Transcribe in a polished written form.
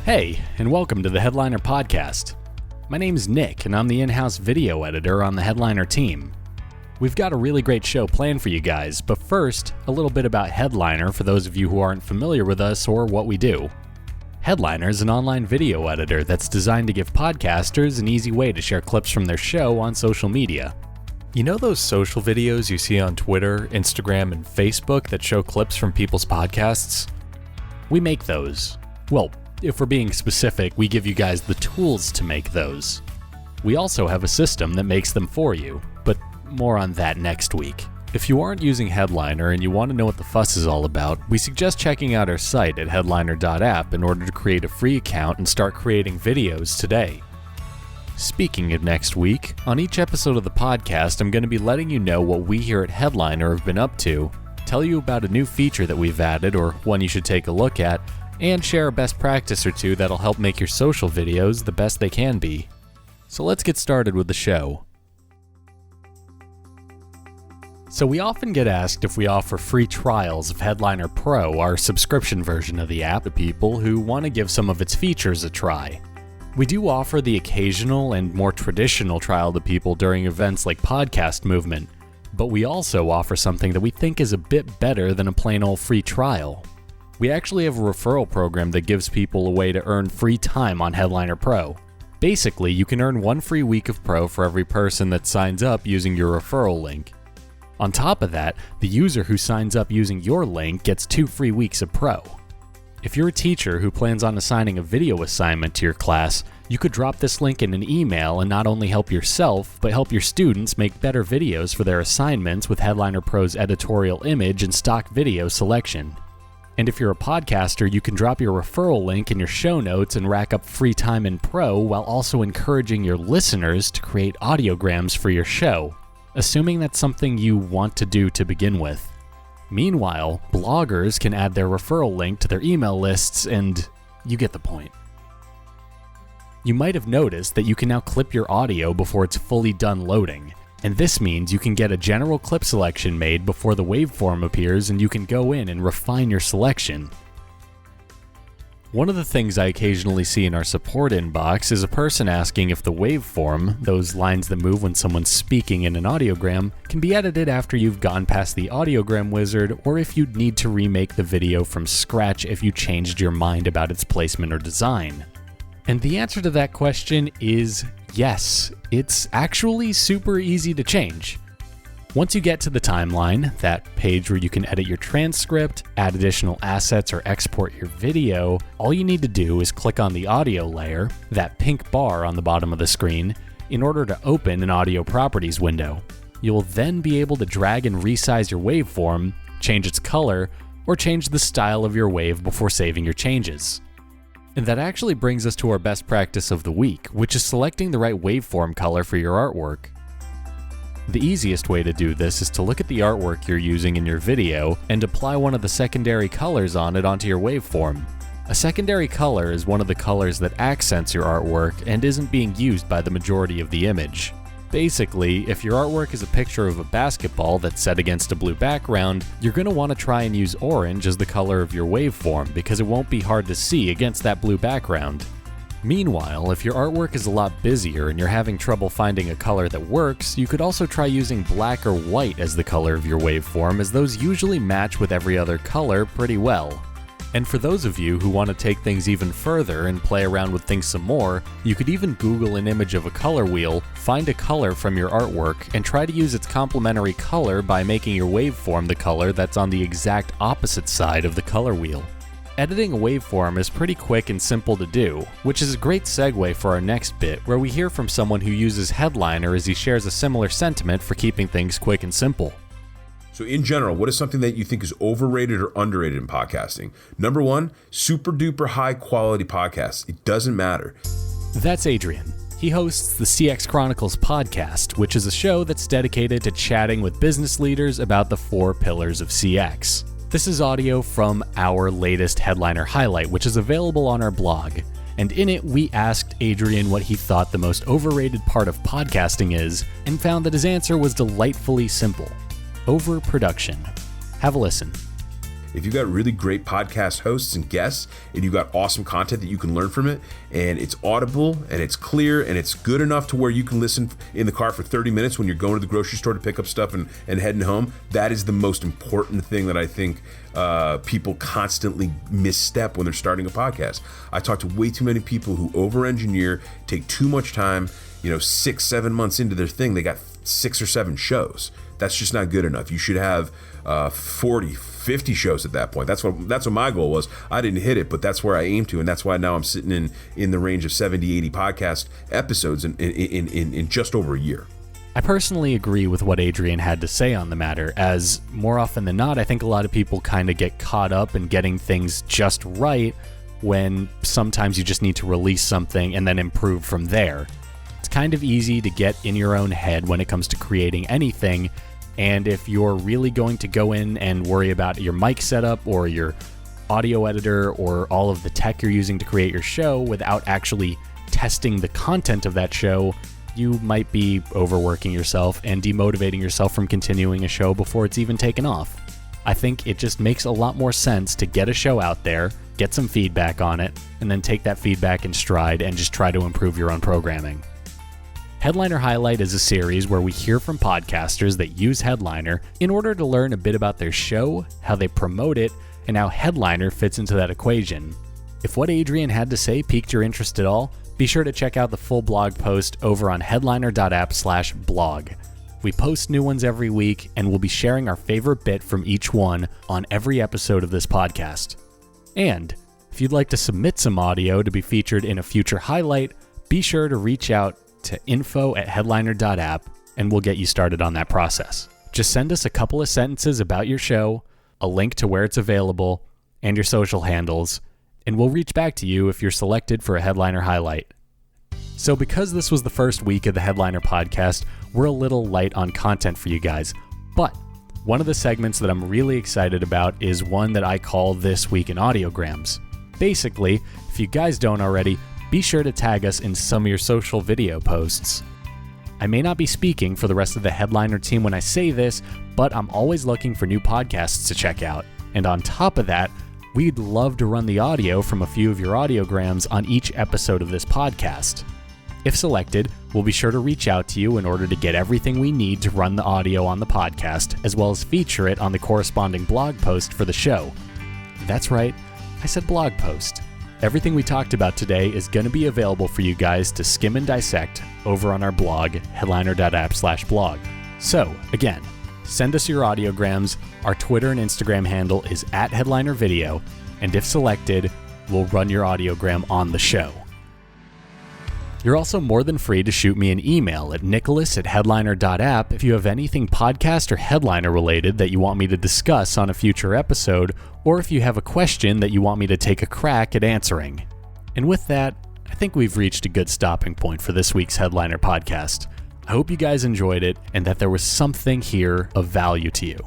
Hey, and welcome to the Headliner Podcast. My name's Nick, and I'm the in-house video editor on the Headliner team. We've got a really great show planned for you guys, but first, a little bit about Headliner for those of you who aren't familiar with us or what we do. Headliner is an online video editor that's designed to give podcasters an easy way to share clips from their show on social media. You know those social videos you see on Twitter, Instagram, and Facebook that show clips from people's podcasts? We make those. Well, if we're being specific, we give you guys the tools to make those. We also have a system that makes them for you, but more on that next week. If you aren't using Headliner and you want to know what the fuss is all about, we suggest checking out our site at headliner.app in order to create a free account and start creating videos today. Speaking of next week, on each episode of the podcast, I'm going to be letting you know what we here at Headliner have been up to, tell you about a new feature that we've added or one you should take a look at, and share a best practice or two that'll help make your social videos the best they can be. So let's get started with the show. So we often get asked if we offer free trials of Headliner Pro, our subscription version of the app, to people who want to give some of its features a try. We do offer the occasional and more traditional trial to people during events like Podcast Movement, but we also offer something that we think is a bit better than a plain old free trial. We actually have a referral program that gives people a way to earn free time on Headliner Pro. Basically, you can earn 1 free week of Pro for every person that signs up using your referral link. On top of that, the user who signs up using your link gets 2 free weeks of Pro. If you're a teacher who plans on assigning a video assignment to your class, you could drop this link in an email and not only help yourself, but help your students make better videos for their assignments with Headliner Pro's editorial image and stock video selection. And if you're a podcaster, you can drop your referral link in your show notes and rack up free time in Pro while also encouraging your listeners to create audiograms for your show, assuming that's something you want to do to begin with. Meanwhile, bloggers can add their referral link to their email lists, and you get the point. You might have noticed that you can now clip your audio before it's fully done loading. And this means you can get a general clip selection made before the waveform appears, and you can go in and refine your selection. One of the things I occasionally see in our support inbox is a person asking if the waveform, those lines that move when someone's speaking in an audiogram, can be edited after you've gone past the audiogram wizard, or if you'd need to remake the video from scratch if you changed your mind about its placement or design. And the answer to that question is yes, it's actually super easy to change. Once you get to the timeline, that page where you can edit your transcript, add additional assets, or export your video, all you need to do is click on the audio layer, that pink bar on the bottom of the screen, in order to open an audio properties window. You'll then be able to drag and resize your waveform, change its color, or change the style of your wave before saving your changes. And that actually brings us to our best practice of the week, which is selecting the right waveform color for your artwork. The easiest way to do this is to look at the artwork you're using in your video and apply one of the secondary colors on it onto your waveform. A secondary color is one of the colors that accents your artwork and isn't being used by the majority of the image. Basically, if your artwork is a picture of a basketball that's set against a blue background, you're going to want to try and use orange as the color of your waveform because it won't be hard to see against that blue background. Meanwhile, if your artwork is a lot busier and you're having trouble finding a color that works, you could also try using black or white as the color of your waveform, as those usually match with every other color pretty well. And for those of you who want to take things even further and play around with things some more, you could even Google an image of a color wheel, find a color from your artwork, and try to use its complementary color by making your waveform the color that's on the exact opposite side of the color wheel. Editing a waveform is pretty quick and simple to do, which is a great segue for our next bit, where we hear from someone who uses Headliner as he shares a similar sentiment for keeping things quick and simple. So in general, what is something that you think is overrated or underrated in podcasting? Number 1, super duper high quality podcasts. It doesn't matter. That's Adrian. He hosts the CX Chronicles podcast, which is a show that's dedicated to chatting with business leaders about the 4 pillars of CX. This is audio from our latest Headliner highlight, which is available on our blog. And in it, we asked Adrian what he thought the most overrated part of podcasting is, and found that his answer was delightfully simple: overproduction. Have a listen. If you've got really great podcast hosts and guests, and you've got awesome content that you can learn from it, and it's audible and it's clear and it's good enough to where you can listen in the car for 30 minutes when you're going to the grocery store to pick up stuff and heading home, that is the most important thing that I think people constantly misstep when they're starting a podcast. I talk to way too many people who over-engineer, take too much time. 6-7 months into their thing, they got 6 or 7 shows. That's just not good enough. You should have 40, 50 shows at that point. That's what my goal was. I didn't hit it, but that's where I aim to, and that's why now I'm sitting in the range of 70, 80 podcast episodes in just over a year. I personally agree with what Adrian had to say on the matter, as more often than not, I think a lot of people kind of get caught up in getting things just right when sometimes you just need to release something and then improve from there. It's kind of easy to get in your own head when it comes to creating anything, and if you're really going to go in and worry about your mic setup or your audio editor or all of the tech you're using to create your show without actually testing the content of that show, you might be overworking yourself and demotivating yourself from continuing a show before it's even taken off. I think it just makes a lot more sense to get a show out there, get some feedback on it, and then take that feedback in stride and just try to improve your own programming. Headliner Highlight is a series where we hear from podcasters that use Headliner in order to learn a bit about their show, how they promote it, and how Headliner fits into that equation. If what Adrian had to say piqued your interest at all, be sure to check out the full blog post over on headliner.app/blog. We post new ones every week, and we'll be sharing our favorite bit from each one on every episode of this podcast. And if you'd like to submit some audio to be featured in a future highlight, be sure to reach out to info@headliner.app, and we'll get you started on that process. Just send us a couple of sentences about your show, a link to where it's available, and your social handles, and we'll reach back to you if you're selected for a Headliner Highlight. So because this was the first week of the Headliner podcast, we're a little light on content for you guys, but one of the segments that I'm really excited about is one that I call This Week in Audiograms. Basically, if you guys don't already, be sure to tag us in some of your social video posts. I may not be speaking for the rest of the Headliner team when I say this, but I'm always looking for new podcasts to check out. And on top of that, we'd love to run the audio from a few of your audiograms on each episode of this podcast. If selected, we'll be sure to reach out to you in order to get everything we need to run the audio on the podcast, as well as feature it on the corresponding blog post for the show. That's right, I said blog post. Everything we talked about today is going to be available for you guys to skim and dissect over on our blog, headliner.app/blog. So, again, send us your audiograms. Our Twitter and Instagram handle is @headlinervideo, and if selected, we'll run your audiogram on the show. You're also more than free to shoot me an email at nicholas@headliner.app if you have anything podcast or Headliner related that you want me to discuss on a future episode, or if you have a question that you want me to take a crack at answering. And with that, I think we've reached a good stopping point for this week's Headliner podcast. I hope you guys enjoyed it and that there was something here of value to you.